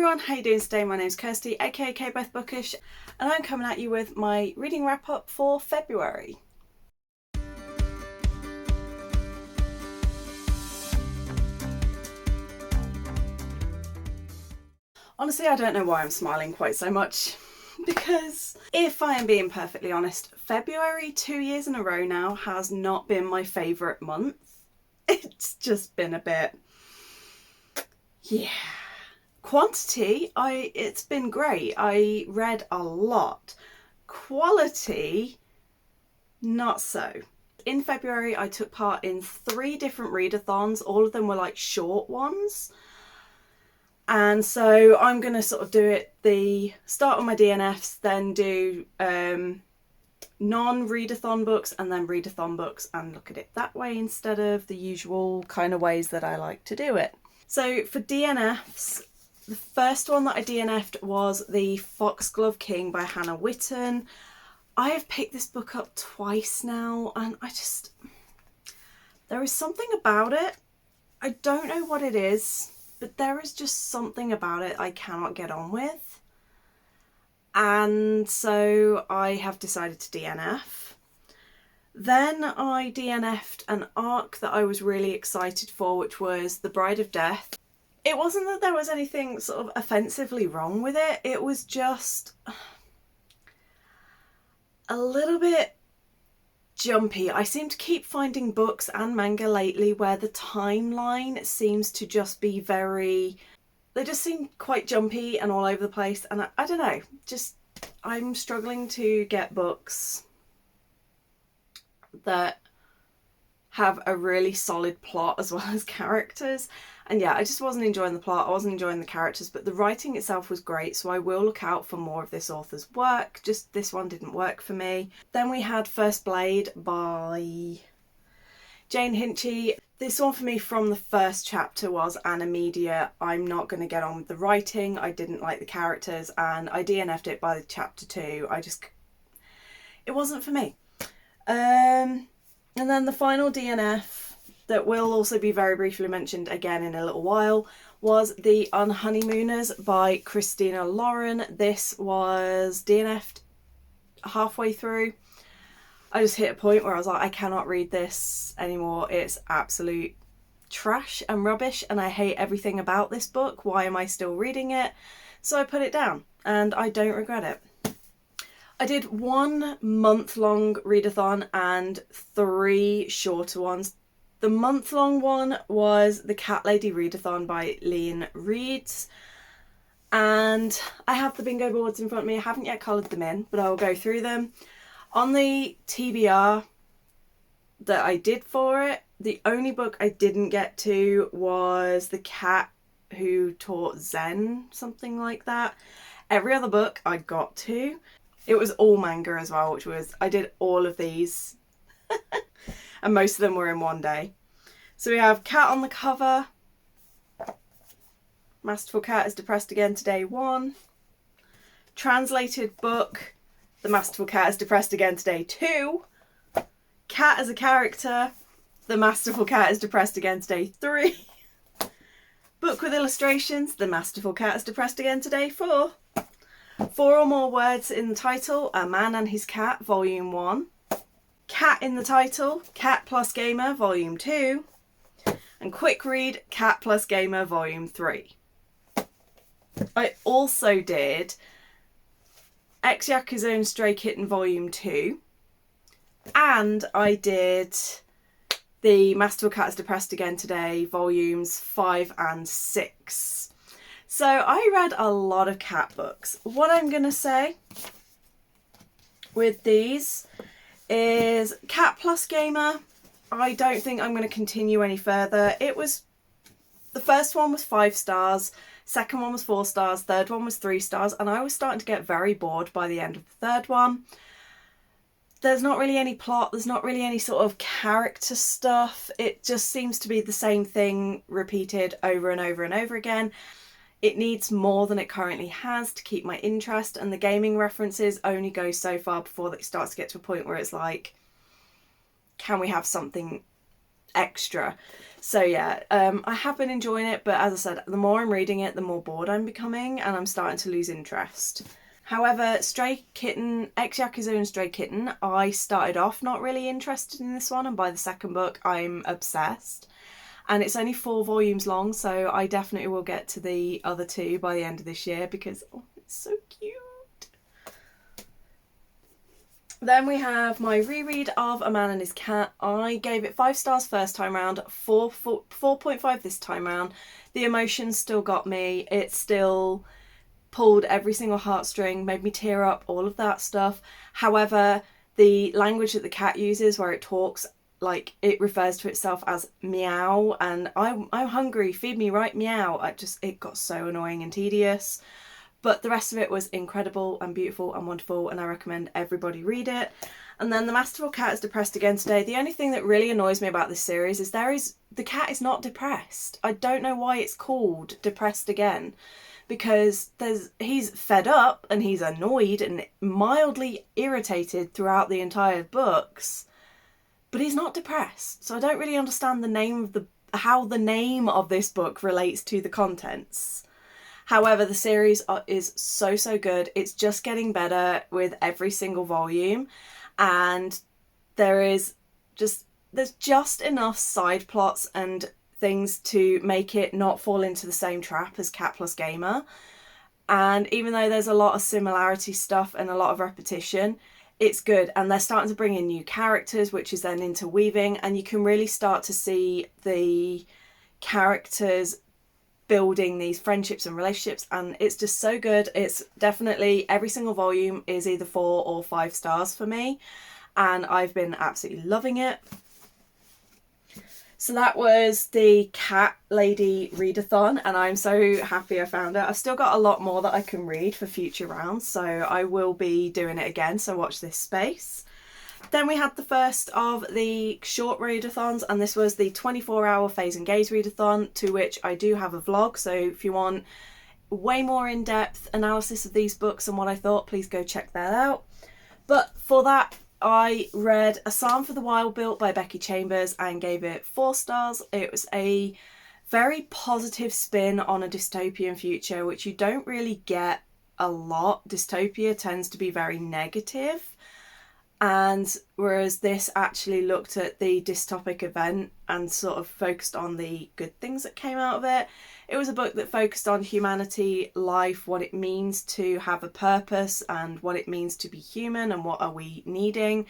everyone, how you doing today? My name's Kirsty, aka Beth Bookish, and I'm coming at you with my reading wrap up for February. Honestly, I don't know why I'm smiling quite so much, because if I am being perfectly honest, February 2 years in a row now has not been my favourite month. It's just been a bit, yeah. Quantity, it's been great. I read a lot. Quality, not so. In February, I took part in 3 different readathons. All of them were like short ones. And so I'm going to sort of do it, start on my DNFs, then do non-readathon books and then readathon books, and look at it that way instead of the usual kind of ways that I like to do it. So for DNFs, the first one that I DNF'd was The Foxglove King by Hannah Witton. I have picked this book up twice now, and there is something about it. I don't know what it is, but there is just something about it I cannot get on with. And so I have decided to DNF. Then I DNF'd an arc that I was really excited for, which was The Bride of Death. It wasn't that there was anything sort of offensively wrong with it. It was just a little bit jumpy. I seem to keep finding books and manga lately where the timeline seems to just be they just seem quite jumpy and all over the place. And I don't know, I'm struggling to get books that have a really solid plot as well as characters. And yeah, I just wasn't enjoying the plot, I wasn't enjoying the characters, but the writing itself was great, so I will look out for more of this author's work. Just this one didn't work for me. Then we had First Blade by Jane Hinchy. This one for me from the first chapter was an immediate, I'm not going to get on with the writing, I didn't like the characters, and I DNF'd it by chapter 2. It wasn't for me. And then the final DNF that will also be very briefly mentioned again in a little while was The Unhoneymooners by Christina Lauren. This was DNF'd halfway through. I just hit a point where I was like, I cannot read this anymore. It's absolute trash and rubbish and I hate everything about this book. Why am I still reading it? So I put it down and I don't regret it. I did 1 month-long readathon and 3 shorter ones. The month-long one was the Lady Readathon by Lady Readathon, and I have the bingo boards in front of me. I haven't yet coloured them in, but I will go through them. On the TBR that I did for it, the only book I didn't get to was The Cat Who Taught Zen, something like that. Every other book I got to. It was all manga as well, I did all of these. And most of them were in one day. So we have Cat on the cover. Masterful Cat is depressed again today 1. Translated book. The Masterful Cat is depressed again today 2. Cat as a character. The Masterful Cat is depressed again today 3. Book with illustrations. The Masterful Cat is depressed again today 4. 4 or more words in the title. A Man and His Cat, Volume 1. Cat in the title, Cat plus Gamer, Volume 2. And quick read, Cat plus Gamer, Volume 3. I also did Ex-Yakuza and Stray Kitten, Volume 2. And I did The Masterful Cat is Depressed Again Today, Volumes 5 and 6. So I read a lot of cat books. What I'm going to say with these is Cat plus Gamer, I don't think I'm going to continue any further. The first one was 5 stars, second one was 4 stars, third one was 3 stars, and I was starting to get very bored by the end of the third one. There's not really any plot, there's not really any sort of character stuff. It just seems to be the same thing repeated over and over and over again. It needs more than it currently has to keep my interest, and the gaming references only go so far before it starts to get to a point where it's like, can we have something extra? So yeah, I have been enjoying it, but as I said, the more I'm reading it, the more bored I'm becoming, and I'm starting to lose interest. However, Stray Kitten, Ex-Yakuza and Stray Kitten, I started off not really interested in this one, and by the second book, I'm obsessed. And it's only 4 volumes long, so I definitely will get to the other 2 by the end of this year because, oh, it's so cute. Then we have my reread of A Man and His Cat. I gave it 5 stars first time round, 4.5 this time round. The emotions still got me. It still pulled every single heartstring, made me tear up, all of that stuff. However, the language that the cat uses where it talks, like it refers to itself as meow, and I'm hungry, feed me right meow. It got so annoying and tedious. But the rest of it was incredible and beautiful and wonderful, and I recommend everybody read it. And then The Masterful Cat is depressed again today. The only thing that really annoys me about this series is the cat is not depressed. I don't know why it's called Depressed Again, because he's fed up and he's annoyed and mildly irritated throughout the entire books, but he's not depressed. So I don't really understand how the name of this book relates to the contents. However, the series is so good. It's just getting better with every single volume, and there's just enough side plots and things to make it not fall into the same trap as Cat Plus Gamer. And even though there's a lot of similarity stuff and a lot of repetition, it's good. And they're starting to bring in new characters, which is then interweaving, and you can really start to see the characters building these friendships and relationships, and it's just so good. It's definitely, every single volume is either 4 or 5 stars for me, and I've been absolutely loving it. So that was the Cat Lady Readathon, and I'm so happy I found it. I've still got a lot more that I can read for future rounds, so I will be doing it again, so watch this space. Then we had the first of the short readathons, and this was the 24-hour Faes and Gays readathon, to which I do have a vlog, so if you want way more in-depth analysis of these books and what I thought, please go check that out. But for that, I read A Psalm for the Wild Built by Becky Chambers and gave it 4 stars. It was a very positive spin on a dystopian future, which you don't really get a lot. Dystopia tends to be very negative. And whereas this actually looked at the dystopic event and sort of focused on the good things that came out of it, it was a book that focused on humanity, life, what it means to have a purpose and what it means to be human and what are we needing.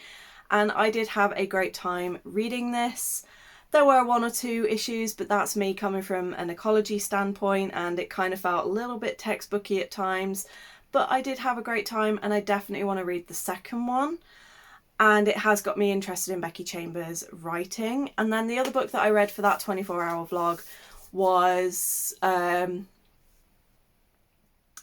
And I did have a great time reading this. There were 1 or 2 issues, but that's me coming from an ecology standpoint, and it kind of felt a little bit textbooky at times. But I did have a great time, and I definitely want to read the second one. And it has got me interested in Becky Chambers' writing. And then the other book that I read for that 24-hour vlog was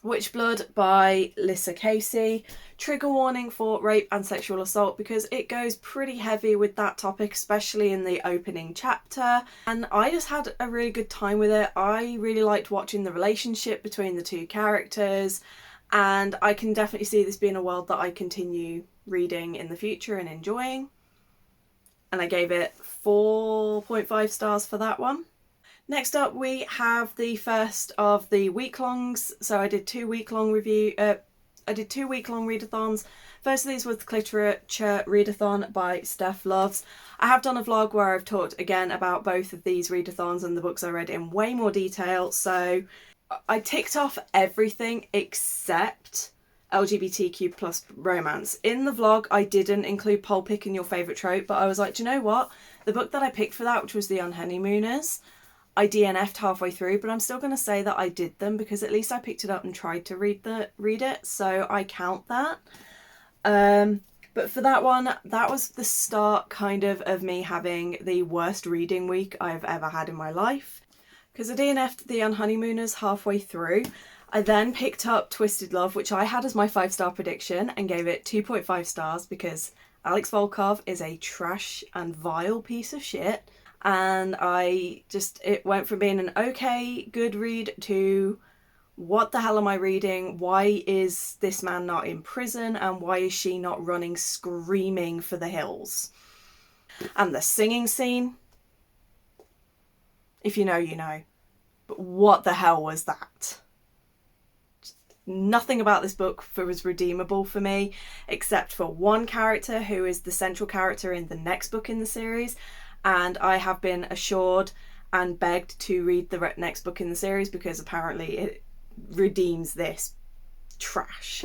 Witchblood by Lissa Casey. Trigger warning for rape and sexual assault, because it goes pretty heavy with that topic, especially in the opening chapter. And I just had a really good time with it. I really liked watching the relationship between the 2 characters, and I can definitely see this being a world that I continue reading in the future and enjoying. And I gave it 4.5 stars for that one. Next up, we have the first of the weeklongs. So I did 2 week-long readathons. First of these was the Cliterature Readathon by Steph Loves. I have done a vlog where I've talked again about both of these readathons and the books I read in way more detail. So I ticked off everything except LGBTQ plus romance. In the vlog, I didn't include pole pick and Your Favourite Trope, but I was like, do you know what? The book that I picked for that, which was The Unhoneymooners, I DNF'd halfway through, but I'm still going to say that I did them because at least I picked it up and tried to read it, so I count that. But for that one, that was the start kind of me having the worst reading week I've ever had in my life, because I DNF'd The Unhoneymooners halfway through. I then picked up Twisted Love, which I had as my 5-star prediction, and gave it 2.5 stars because Alex Volkov is a trash and vile piece of shit. And it went from being an okay, good read to what the hell am I reading? Why is this man not in prison? And why is she not running screaming for the hills? And the singing scene. If you know, you know. But what the hell was that? Nothing about this book was redeemable for me, except for one character who is the central character in the next book in the series, and I have been assured and begged to read the next book in the series because apparently it redeems this trash.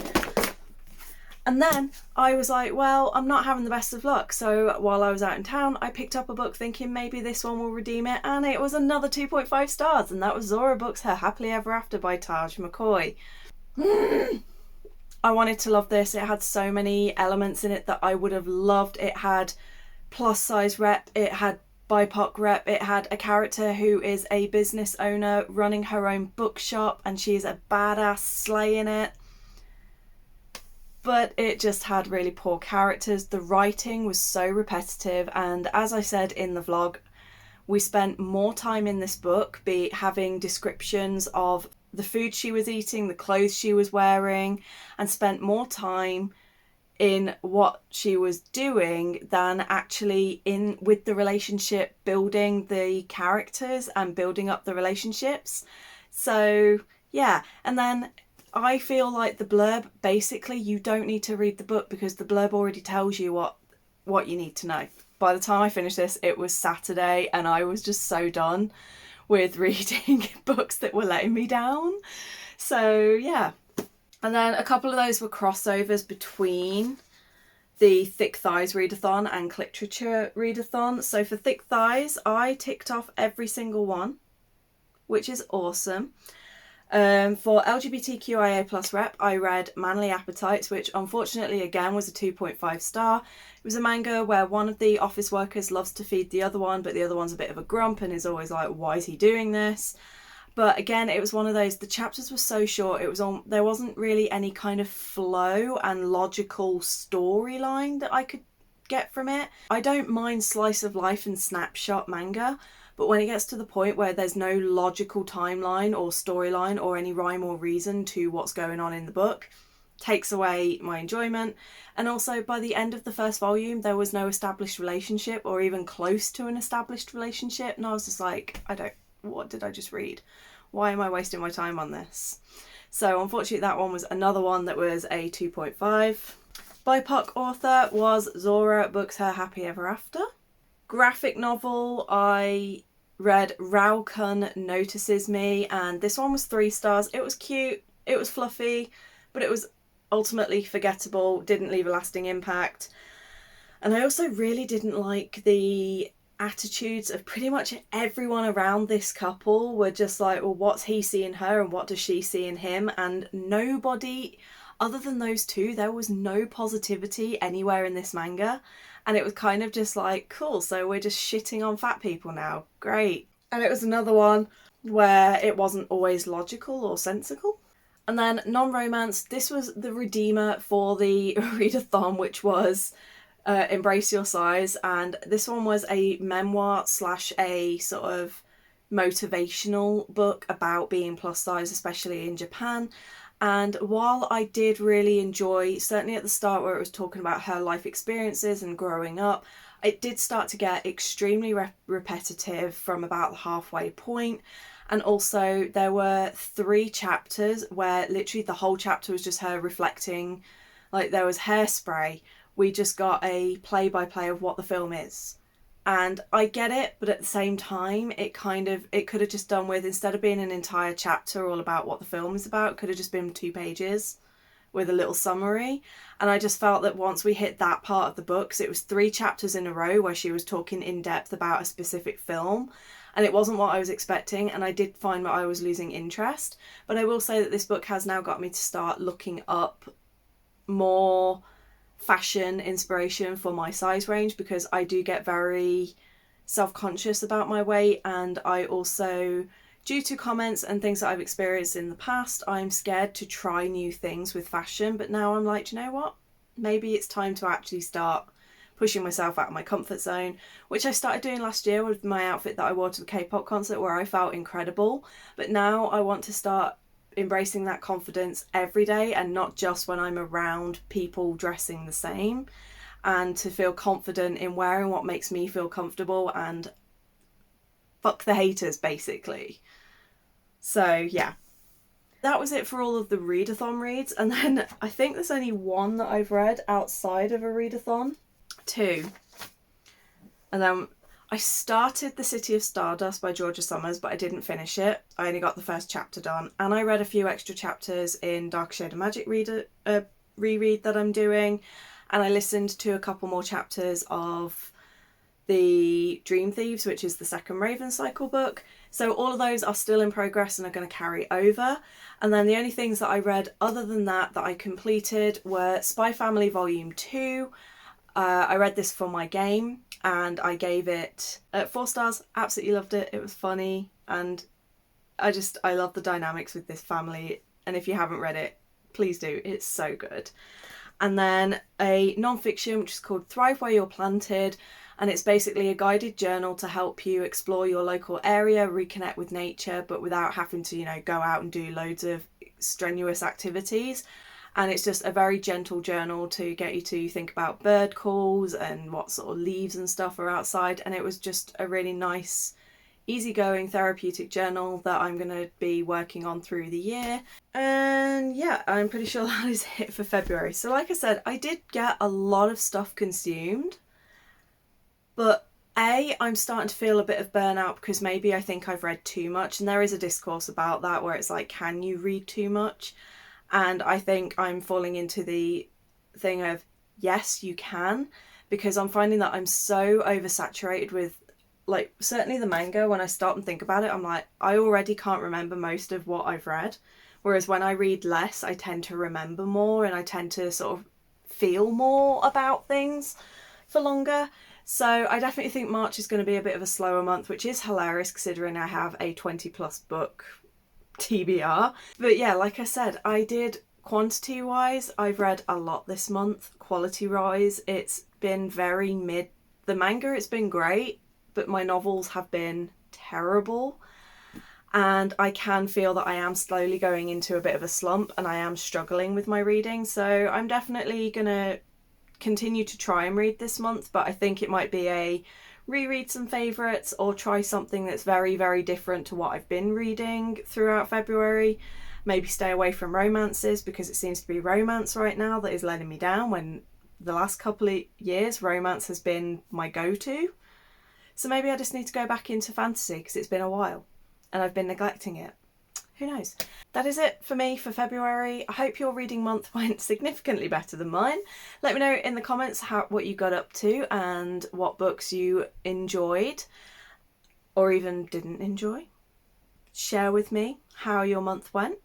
And then I was like, well, I'm not having the best of luck. So while I was out in town, I picked up a book thinking maybe this one will redeem it, and it was another 2.5 stars, and that was Zora Books' Her Happily Ever After by Taj McCoy. I wanted to love this. It had so many elements in it that I would have loved. It had plus size rep, it had BIPOC rep, it had a character who is a business owner running her own bookshop, and she is a badass slay in it. But it just had really poor characters. The writing was so repetitive, and as I said in the vlog, we spent more time in this book having descriptions of the food she was eating, the clothes she was wearing, and spent more time in what she was doing than actually in with the relationship, building the characters and building up the relationships. So yeah, and then I feel like the blurb, basically you don't need to read the book because the blurb already tells you what you need to know. By the time I finished this, it was Saturday and I was just so done with reading books that were letting me down. So yeah. And then a couple of those were crossovers between the Thighs Readathon and Cliterature Readathon. So for Thick Thighs, I ticked off every single one, which is awesome. For LGBTQIA plus rep, I read Manly Appetites, which unfortunately again was a 2.5 star. It was a manga where one of the office workers loves to feed the other one, but the other one's a bit of a grump and is always like, why is he doing this? But again, it was one of those, the chapters were so short, there wasn't really any kind of flow and logical storyline that I could get from it. I don't mind slice of life and snapshot manga, but when it gets to the point where there's no logical timeline or storyline or any rhyme or reason to what's going on in the book, takes away my enjoyment. And also by the end of the first volume, there was no established relationship or even close to an established relationship. And I was just like, what did I just read? Why am I wasting my time on this? So unfortunately that one was another one that was a 2.5. BIPOC author was Zora Books' Her Happy Ever After. Graphic novel, I read Raukun Notices Me, and this one was 3 stars. It was cute, it was fluffy, but it was ultimately forgettable, didn't leave a lasting impact. And I also really didn't like the attitudes of pretty much everyone around this couple. Were just like, well, what's he see in her and what does she see in him? And nobody, other than those two, there was no positivity anywhere in this manga. And it was kind of just like, cool, so we're just shitting on fat people now. Great. And it was another one where it wasn't always logical or sensical. And then non-romance, this was the redeemer for the readathon, which was Embrace Your Size. And this one was a memoir / a sort of motivational book about being plus size, especially in Japan. And while I did really enjoy, certainly at the start where it was talking about her life experiences and growing up, it did start to get extremely repetitive from about the halfway point. And also there were 3 chapters where literally the whole chapter was just her reflecting. Like there was Hairspray. We just got a play-by-play of what the film is. And I get it, but at the same time, it could have just done with, instead of being an entire chapter all about what the film is about, it could have just been 2 pages with a little summary. And I just felt that once we hit that part of the book, so it was 3 chapters in a row where she was talking in depth about a specific film, and it wasn't what I was expecting, and I did find that I was losing interest. But I will say that this book has now got me to start looking up more fashion inspiration for my size range, because I do get very self-conscious about my weight, and I also, due to comments and things that I've experienced in the past, I'm scared to try new things with fashion. But now I'm like, do you know what? Maybe it's time to actually start pushing myself out of my comfort zone, which I started doing last year with my outfit that I wore to the K-pop concert, where I felt incredible. But now I want to start embracing that confidence every day, and not just when I'm around people dressing the same, and to feel confident in wearing what makes me feel comfortable. And fuck the haters, basically. So yeah, that was it for all of the readathon reads. And then I think there's only one that I've read outside of a readathon. Two. And then I started The City of Stardust by Georgia Summers, but I didn't finish it. I only got the first chapter done. And I read a few extra chapters in Dark Shade of Magic reread that I'm doing. And I listened to a couple more chapters of the Dream Thieves, which is the second Raven Cycle book. So all of those are still in progress and are going to carry over. And then the only things that I read other than that I completed were Spy Family Volume 2. I read this for my game and I gave it 4 stars. Absolutely loved it. It was funny and I love the dynamics with this family. And if you haven't read it, please do. It's so good. And then a non-fiction which is called Thrive Where You're Planted. And it's basically a guided journal to help you explore your local area, reconnect with nature, but without having to, go out and do loads of strenuous activities. And it's just a very gentle journal to get you to think about bird calls and what sort of leaves and stuff are outside. And it was just a really nice, easygoing therapeutic journal that I'm going to be working on through the year. And yeah, I'm pretty sure that is it for February. So like I said, I did get a lot of stuff consumed. But I'm starting to feel a bit of burnout because maybe I think I've read too much. And there is a discourse about that where it's like, can you read too much? And I think I'm falling into the thing of, yes, you can. Because I'm finding that I'm so oversaturated with, like, certainly the manga. When I stop and think about it, I'm like, I already can't remember most of what I've read. Whereas when I read less, I tend to remember more and I tend to sort of feel more about things for longer. So I definitely think March is going to be a bit of a slower month, which is hilarious considering I have a 20+ book TBR. But yeah, like I said, I did quantity wise, I've read a lot this month. Quality wise, it's been very mid. The manga, it's been great, but my novels have been terrible. And I can feel that I am slowly going into a bit of a slump and I am struggling with my reading. So I'm definitely going to continue to try and read this month, but I think it might be a reread some favourites or try something that's very, very different to what I've been reading throughout February. Maybe stay away from romances because it seems to be romance right now that is letting me down when the last couple of years romance has been my go-to. So maybe I just need to go back into fantasy because it's been a while and I've been neglecting it. Who knows? That is it for me for February. I hope your reading month went significantly better than mine. Let me know in the comments what you got up to and what books you enjoyed or even didn't enjoy. Share with me how your month went.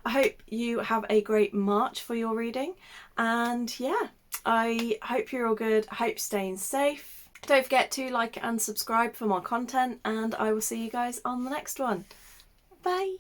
I hope you have a great March for your reading. And yeah, I hope you're all good. I hope you're staying safe. Don't forget to like and subscribe for more content and I will see you guys on the next one. Bye.